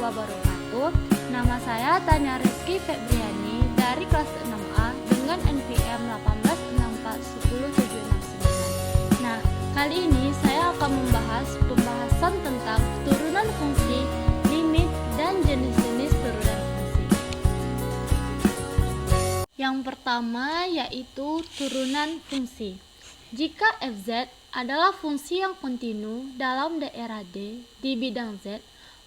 wabarakatuh. Nama saya Tania Rizky Febriani dari kelas 6A dengan NPM 186410769. Nah, kali ini saya akan membahas pembahasan tentang turunan fungsi, limit, dan jenis-jenis turunan fungsi. Yang pertama yaitu turunan fungsi. Jika fz adalah fungsi yang kontinu dalam daerah D di bidang Z,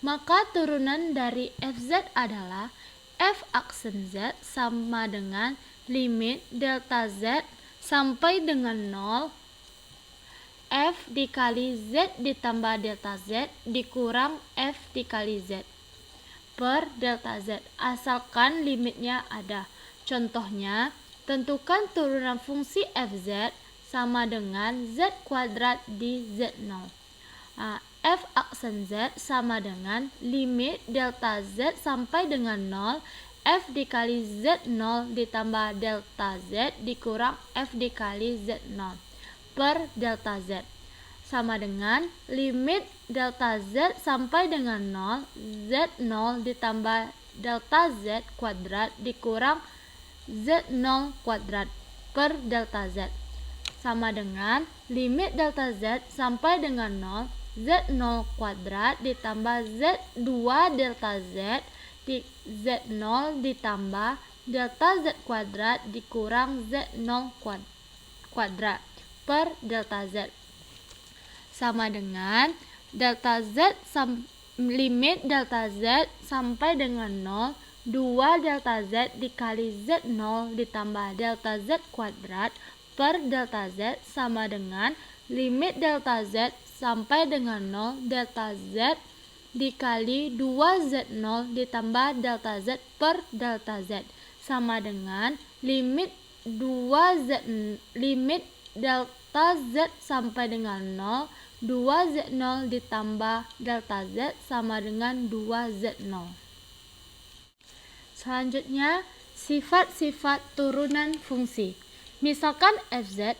maka turunan dari fz adalah f aksen Z sama dengan limit delta Z sampai dengan 0 f dikali Z ditambah delta Z dikurang f dikali Z per delta Z, asalkan limitnya ada. Contohnya, tentukan turunan fungsi fz sama dengan Z kuadrat di Z0. F aksen Z sama dengan limit delta Z sampai dengan 0 F dikali Z0 ditambah delta Z dikurang F dikali Z0 per delta Z sama dengan limit delta Z sampai dengan 0 Z0 ditambah delta Z kuadrat dikurang Z0 kuadrat per delta Z sama dengan limit delta Z sampai dengan 0 Z0 kuadrat ditambah Z2 delta Z di Z0 ditambah delta Z kuadrat dikurang Z0 kuadrat per delta Z sama dengan delta Z limit delta Z sampai dengan 0 2 delta Z dikali Z0 ditambah delta Z kuadrat per delta Z sama dengan limit delta Z sampai dengan 0 delta Z dikali 2Z0 ditambah delta Z per delta Z sama dengan limit delta Z sampai dengan 0 2Z0 ditambah delta Z sama dengan 2Z0. Selanjutnya, sifat-sifat turunan fungsi. Misalkan fz,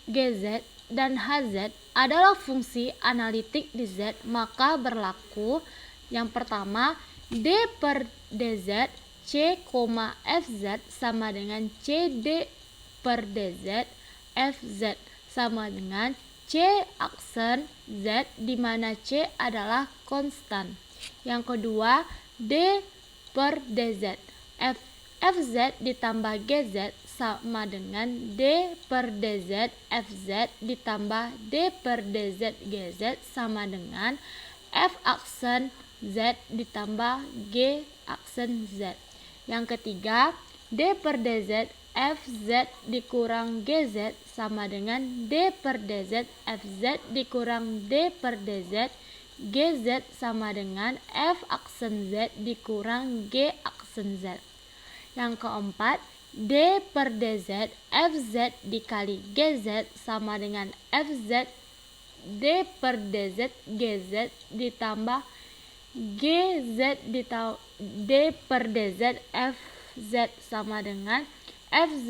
gz, dan hz adalah fungsi analitik di Z, maka berlaku yang pertama d per dz c, fz sama dengan cd per dz fz sama dengan c aksen Z di mana c adalah konstan. Yang kedua d per dz fz ditambah gz sama dengan d per dz fz ditambah d per dz gz sama dengan f aksen Z ditambah g aksen Z. Yang ketiga, d per dz fz dikurang gz sama dengan d per dz fz dikurang d per dz gz sama dengan f aksen Z dikurang g aksen Z. Yang keempat, d per dz fz dikali gz sama dengan fz d per dz gz ditambah gz ditambah d per dz fz sama dengan fz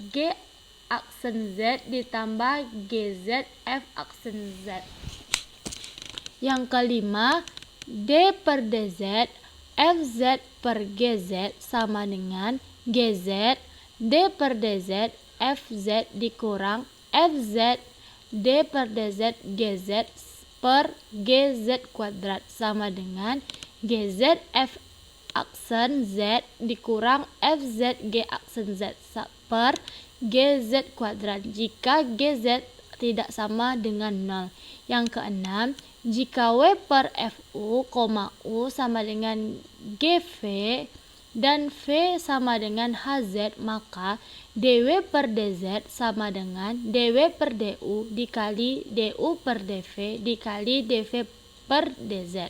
g aksen Z ditambah gz f aksen Z. Yang kelima, d per dz fz per gz sama dengan gz d per dz fz dikurang fz d per dz gz per gz kuadrat sama dengan gz f aksen Z dikurang fz g aksen Z per gz kuadrat jika gz tidak sama dengan 0. Yang keenam, jika W per FU, U sama dengan GV dan V sama dengan HZ, maka DW per DZ sama dengan DW per DU dikali DU per DV dikali DV per DZ.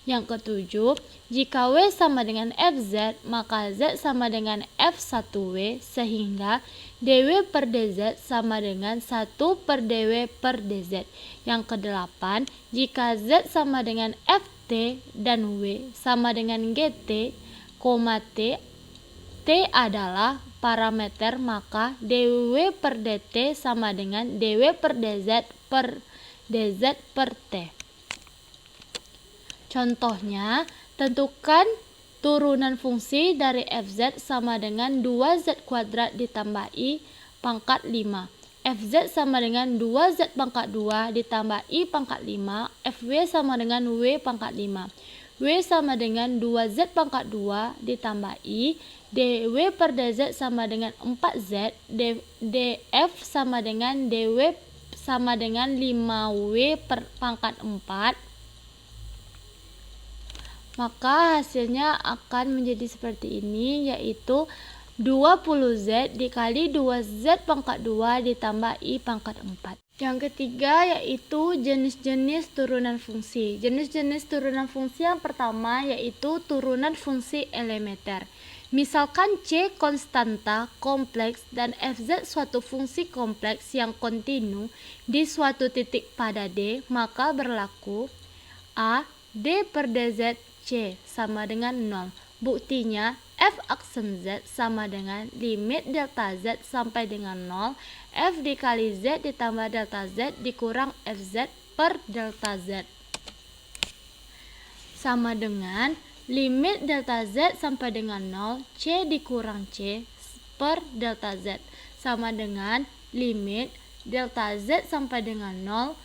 Yang ketujuh, jika W sama dengan FZ, maka Z sama dengan F1W sehingga DW per DZ sama dengan 1 per DW per DZ. Yang kedelapan, jika Z sama dengan FT dan W sama dengan GT, T, T adalah parameter, maka DW per DT sama dengan DW per DZ per DZ per T. Contohnya, tentukan turunan fungsi dari fz sama dengan 2z kuadrat ditambah i pangkat 5. Fz sama dengan 2z pangkat 2 ditambah i pangkat 5. Fw sama dengan w pangkat 5. W sama dengan 2z pangkat 2 ditambah i. dw per dz sama dengan 4z. df sama dengan dw sama dengan 5w per pangkat 4. Maka hasilnya akan menjadi seperti ini, yaitu 20z dikali 2z pangkat 2 ditambah i pangkat 4. Yang ketiga yaitu jenis-jenis turunan fungsi. Jenis-jenis turunan fungsi yang pertama yaitu turunan fungsi elementer. Misalkan C konstanta kompleks dan fz suatu fungsi kompleks yang kontinu di suatu titik pada D, maka berlaku A. D per dz C sama dengan 0. Buktinya f aksen z sama dengan limit delta z sampai dengan 0 f dikali z ditambah delta z dikurang fz per delta z sama dengan limit delta z sampai dengan 0 c dikurang c per delta z sama dengan limit delta z sampai dengan 0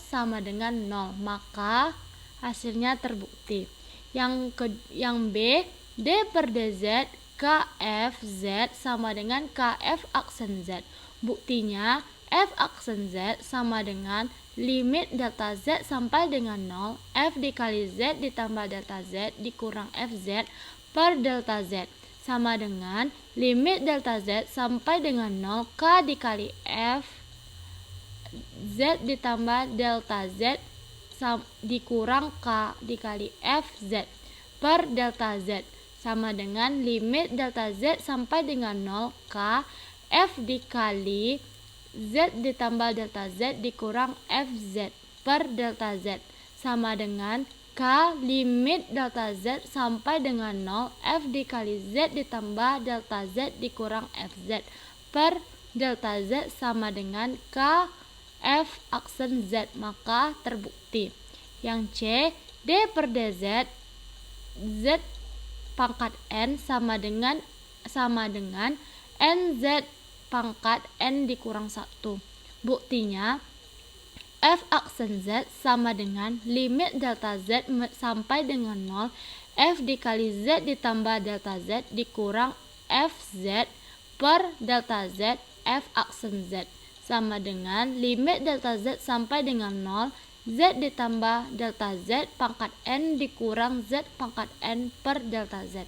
sama dengan 0. Maka hasilnya terbukti. Yang B, D per dz kf z sama dengan kf aksen z. Buktinya f aksen z sama dengan limit delta z sampai dengan 0 f dikali z ditambah delta z dikurang fz per delta z sama dengan limit delta z sampai dengan 0 k dikali f z ditambah delta z dikurang k dikali fz per delta z sama dengan limit delta z sampai dengan 0 k f dikali z ditambah delta z dikurang fz per delta z sama dengan k limit delta z sampai dengan 0 f dikali z ditambah delta z dikurang fz per delta z sama dengan k f aksen z. Maka terbukti. Yang C, D per dz z pangkat n sama dengan nz pangkat n dikurang 1. Buktinya f aksen z sama dengan limit delta z sampai dengan 0 f dikali z ditambah delta z dikurang fz per delta z f aksen z sama dengan limit delta z sampai dengan 0 z ditambah delta z pangkat n dikurang z pangkat n per delta z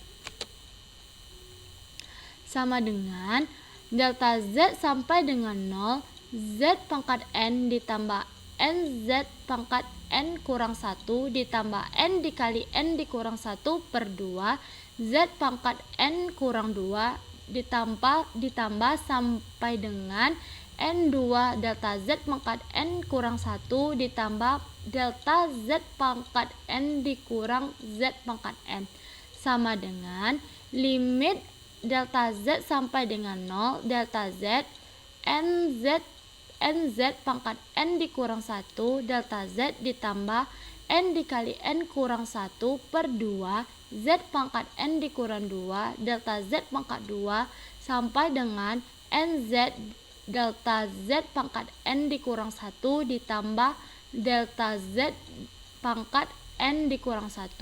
sama dengan delta z sampai dengan 0 z pangkat n ditambah nz pangkat n kurang 1 ditambah n dikali n dikurang 1 per 2 z pangkat n kurang 2 ditambah sampai dengan N2 delta Z pangkat N kurang 1 ditambah delta Z pangkat N dikurang Z pangkat N sama dengan limit delta Z sampai dengan 0 delta Z NZ pangkat N dikurang 1 delta Z ditambah N dikali N kurang 1 per 2 Z pangkat N dikurang 2 delta Z pangkat 2 sampai dengan NZ delta Z pangkat N dikurang 1 ditambah delta Z pangkat N dikurang 1.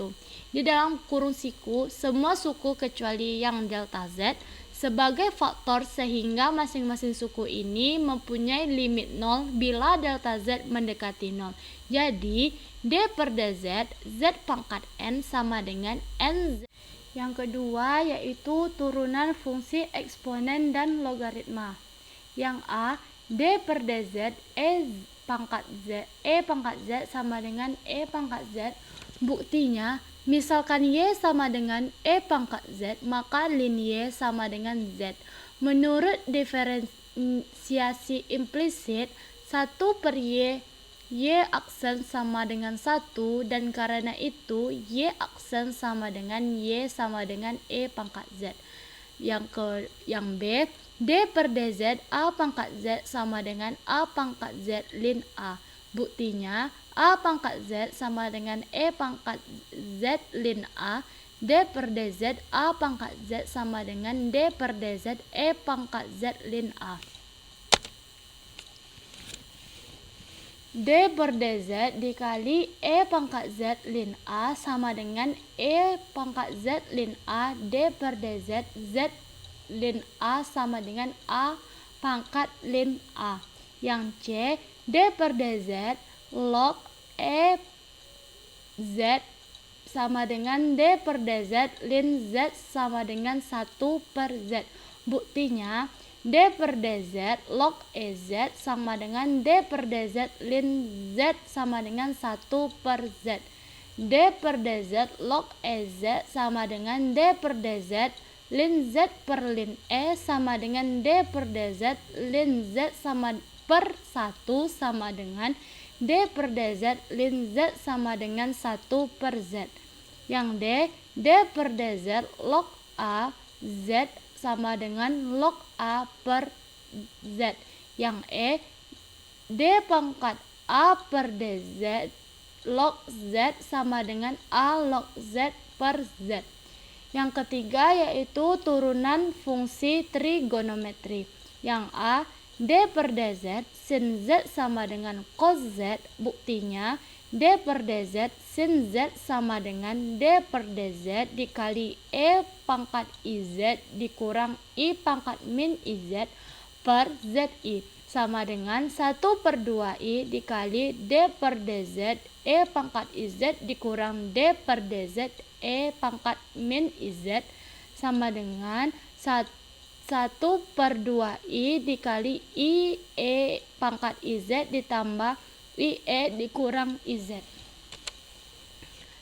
Di dalam kurung siku, semua suku kecuali yang delta Z sebagai faktor sehingga masing-masing suku ini mempunyai limit 0 bila delta Z mendekati 0. Jadi, D per dz Z pangkat N sama dengan NZ. Yang kedua yaitu turunan fungsi eksponen dan logaritma. Yang A, D per dz E pangkat Z sama dengan E pangkat Z. Buktinya, misalkan Y sama dengan E pangkat Z, maka lin Y sama dengan Z. Menurut diferensiasi implisit, 1 per Y aksen sama dengan 1, dan karena itu Y aksen sama dengan Y sama dengan E pangkat Z. Yang B, D per dz A pangkat Z sama dengan A pangkat Z lin A. Buktinya, A pangkat Z sama dengan E pangkat Z lin A. D per dz A pangkat Z sama dengan D per dz E pangkat Z lin A. D per dz dikali E pangkat Z lin A sama dengan E pangkat Z lin A. D per dz Z lin A sama dengan A pangkat lin A. Yang C, D per dz log E Z sama dengan D per dz lin Z sama dengan 1 per Z. Buktinya D per dz log EZ sama dengan D per dz lin Z sama dengan 1 per Z. D per dz log EZ sama dengan D per dz lin Z per lin E sama dengan D per dz lin Z sama per 1 sama dengan D per dz lin Z sama dengan 1 per Z. Yang D per dz log A Z sama dengan log A per Z. Yang E, D pangkat A per dz log Z sama dengan A log Z per Z. Yang ketiga yaitu turunan fungsi trigonometri. Yang A, D per dz sin Z sama dengan cos Z. Buktinya D per dz sin Z sama dengan D per dz dikali E pangkat IZ dikurang I pangkat min IZ per ZI sama dengan 1 per 2I dikali D per dz E pangkat IZ dikurang D per dz E pangkat min IZ sama dengan 1 per 2I dikali I E pangkat IZ ditambah IE dikurang IZ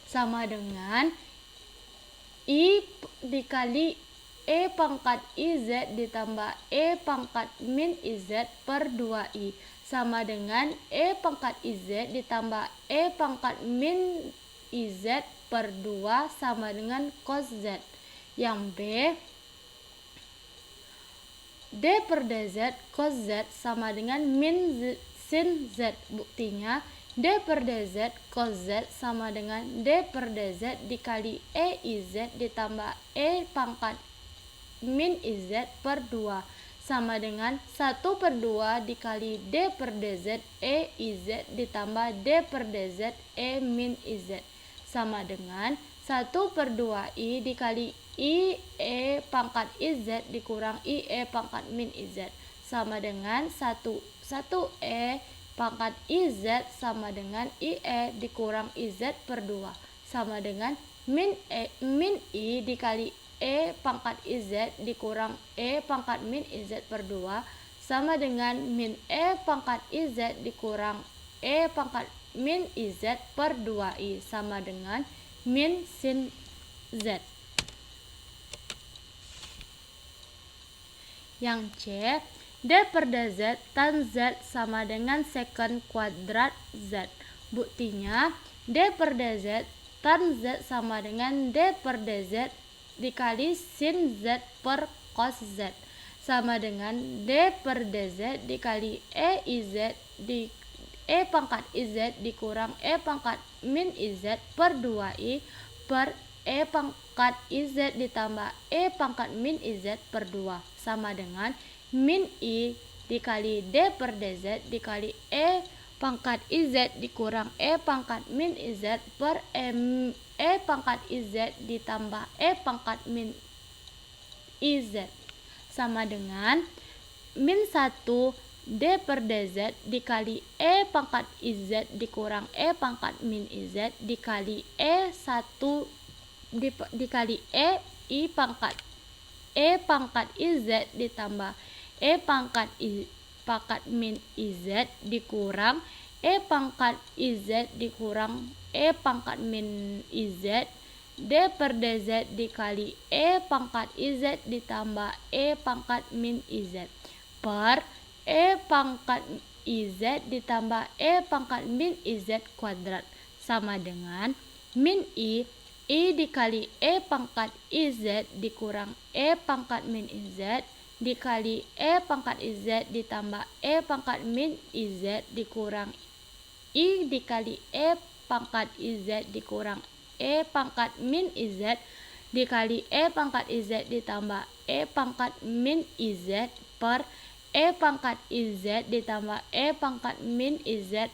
sama dengan I dikali E pangkat IZ ditambah E pangkat min IZ per 2I sama dengan E pangkat IZ ditambah E pangkat min IZ per 2 sama dengan cos Z. Yang B, D per dz cos Z sama dengan min sin Z. Buktinya D per dz cos Z sama dengan D per dz dikali E IZ ditambah E pangkat min IZ per 2 sama dengan 1 per 2 dikali D per dz E IZ ditambah D per dz E min IZ sama dengan 1 per 2I dikali I E pangkat IZ dikurang I E pangkat min IZ sama dengan 1 E pangkat IZ sama dengan I E dikurang IZ per 2 sama dengan min I dikali E pangkat IZ dikurang E pangkat min IZ per 2 sama dengan min E pangkat IZ dikurang E pangkat min IZ per 2I sama dengan min sin Z. Yang C, D per dz tan Z sama dengan secant kuadrat Z. Buktinya D per dz tan Z sama dengan D per dz dikali sin Z per cos Z sama dengan D per dz dikali E IZ di E pangkat IZ dikurang E pangkat min IZ per 2I per E pangkat IZ ditambah E pangkat min IZ per 2 sama dengan min I dikali D per dz dikali E pangkat IZ dikurang E pangkat min IZ per E pangkat IZ ditambah E pangkat min IZ sama dengan min 1 D per dz dikali E pangkat IZ dikurang E pangkat min IZ dikali E 1 dikali E I pangkat E pangkat IZ ditambah E pangkat min IZ dikurang E pangkat IZ dikurang E pangkat min IZ D per dz dikali E pangkat IZ ditambah E pangkat min IZ per E pangkat IZ ditambah E pangkat min IZ kuadrat sama dengan min I dikali E pangkat IZ dikurang E pangkat min IZ dikali E pangkat IZ ditambah E pangkat min IZ dikurang I dikali E pangkat IZ dikurang E pangkat min IZ dikali E pangkat IZ ditambah E pangkat min IZ per E pangkat IZ ditambah E pangkat min IZ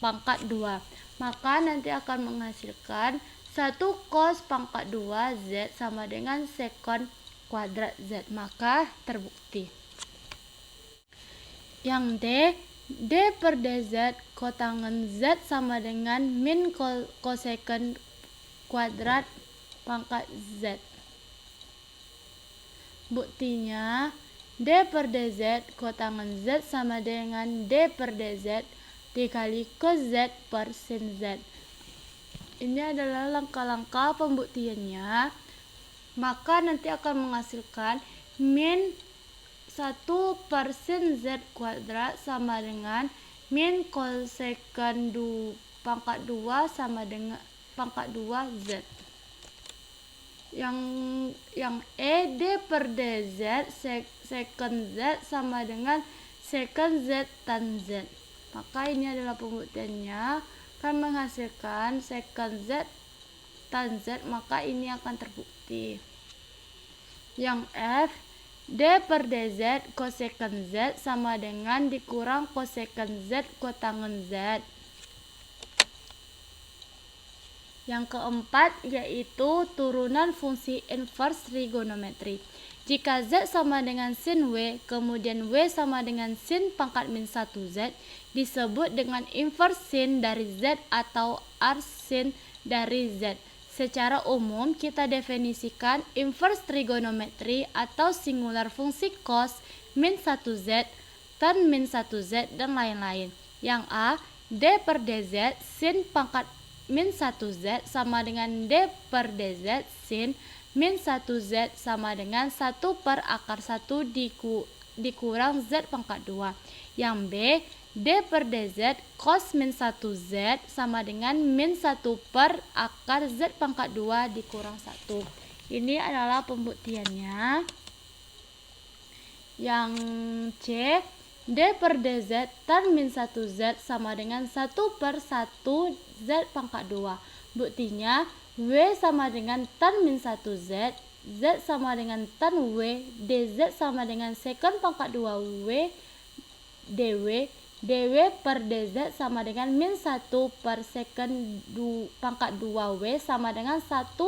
pangkat 2. Maka nanti akan menghasilkan 1 cos pangkat 2 Z sama dengan sekon kuadrat Z. Maka terbukti. Yang D per dz kotangen Z sama dengan min kosekon kuadrat pangkat Z. Buktinya D per dz kotangen Z sama dengan D per dz dikali cos Z per sin Z. Ini adalah langkah-langkah pembuktiannya. Maka nanti akan menghasilkan min 1 per sin Z kuadrat sama dengan min kosekon pangkat 2 sama dengan pangkat 2 Z. Yang E D per dz sekon Z sama dengan sekon Z tan Z. Maka ini adalah pembuktiannya akan menghasilkan sekon Z tan Z, maka ini akan terbukti. Yang F D per dz kosekon Z sama dengan dikurang kosekon Z kotangen Z. Yang keempat yaitu turunan fungsi inverse trigonometri. Jika Z sama dengan sin W, kemudian W sama dengan sin pangkat min 1 Z, disebut dengan inverse sin dari Z atau R sin dari Z. Secara umum kita definisikan inverse trigonometri atau singular fungsi cos min 1 Z, tan min 1 Z, dan lain-lain. Yang A, D per dz sin pangkat min 1 Z sama dengan D per dz sin min 1 Z sama dengan 1 per akar 1 dikurang Z pangkat 2. Yang B, D per dz cos min 1 Z sama dengan min 1 per akar Z pangkat 2 dikurang 1. Ini adalah pembuktiannya. Yang C, D per dz tan min 1 Z sama dengan 1 per 1 Z pangkat 2. Buktinya W sama dengan tan min 1 Z, Z sama dengan tan W, dz sama dengan sekon pangkat 2 W, dw, dw per dz sama dengan min 1 per sekon pangkat 2 W sama dengan 1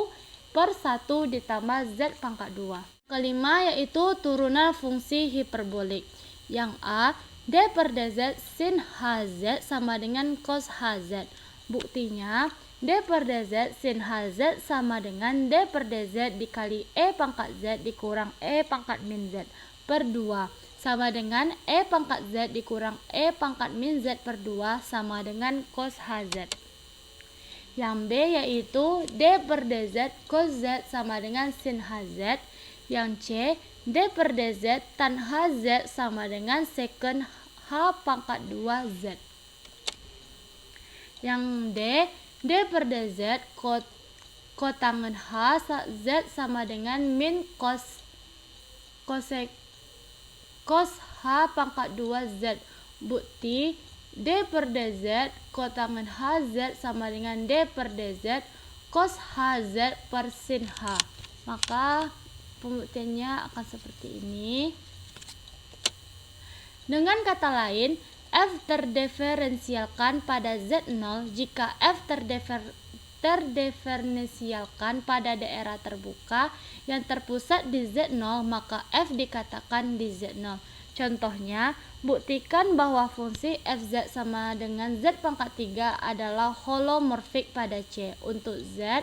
per 1 ditambah Z pangkat 2. Kelima yaitu turunan fungsi hiperbolik. Yang A, D per dz sin Hz sama dengan cos Hz. Buktinya D per dz sin Hz sama dengan D per dz dikali E pangkat Z dikurang E pangkat min Z per 2 sama dengan E pangkat Z dikurang E pangkat min Z per 2 sama dengan cos Hz. Yang B yaitu D per dz cos Z sama dengan sin Hz. Yang C, D per dz tan Hz sama dengan sekon H pangkat 2 Z. Yang D, D per dz kotangen H Z sama dengan min cos H pangkat 2 Z. Bukti D per dz kotangen H Z sama dengan D per dz cos Hz per sin H. Maka pembuktiannya akan seperti ini. Dengan kata lain, F terdiferensialkan pada Z0 jika F terdiferensialkan pada daerah terbuka yang terpusat di Z0, maka F dikatakan di Z0. Contohnya, buktikan bahwa fungsi Fz sama dengan Z pangkat 3 adalah holomorfik pada C. Untuk Z,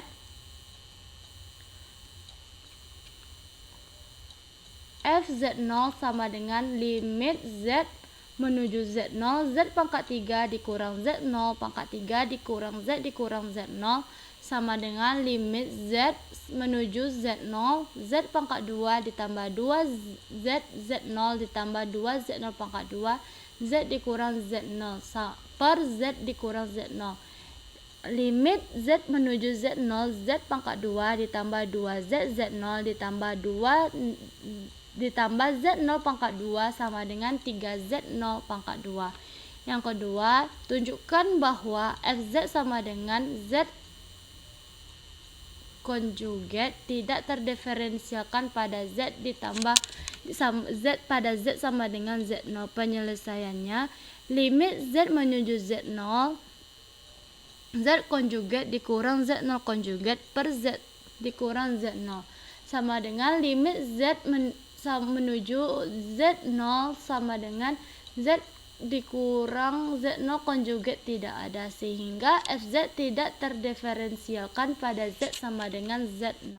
Fz0 sama dengan limit Z menuju Z0, Z pangkat 3 dikurang Z0 pangkat 3 dikurang Z0 sama dengan limit Z menuju Z0, Z pangkat 2 ditambah 2 Z0 ditambah 2 Z0 pangkat 2, Z dikurang Z0 per Z dikurang Z0. Limit Z menuju Z0, Z pangkat 2 ditambah 2 Z0 ditambah 2 ditambah Z0 pangkat 2 sama dengan 3Z0 pangkat 2. Yang kedua, tunjukkan bahwa fz sama dengan z konjugat tidak terdiferensialkan pada z ditambah z pada z sama dengan z0. Penyelesaiannya, limit z menuju z0, z konjugat dikurang z0 konjugat per z dikurang z0 sama dengan limit z menuju z0 sama dengan z dikurang z0 konjugat tidak ada, sehingga fz tidak terdiferensialkan pada z sama dengan z0.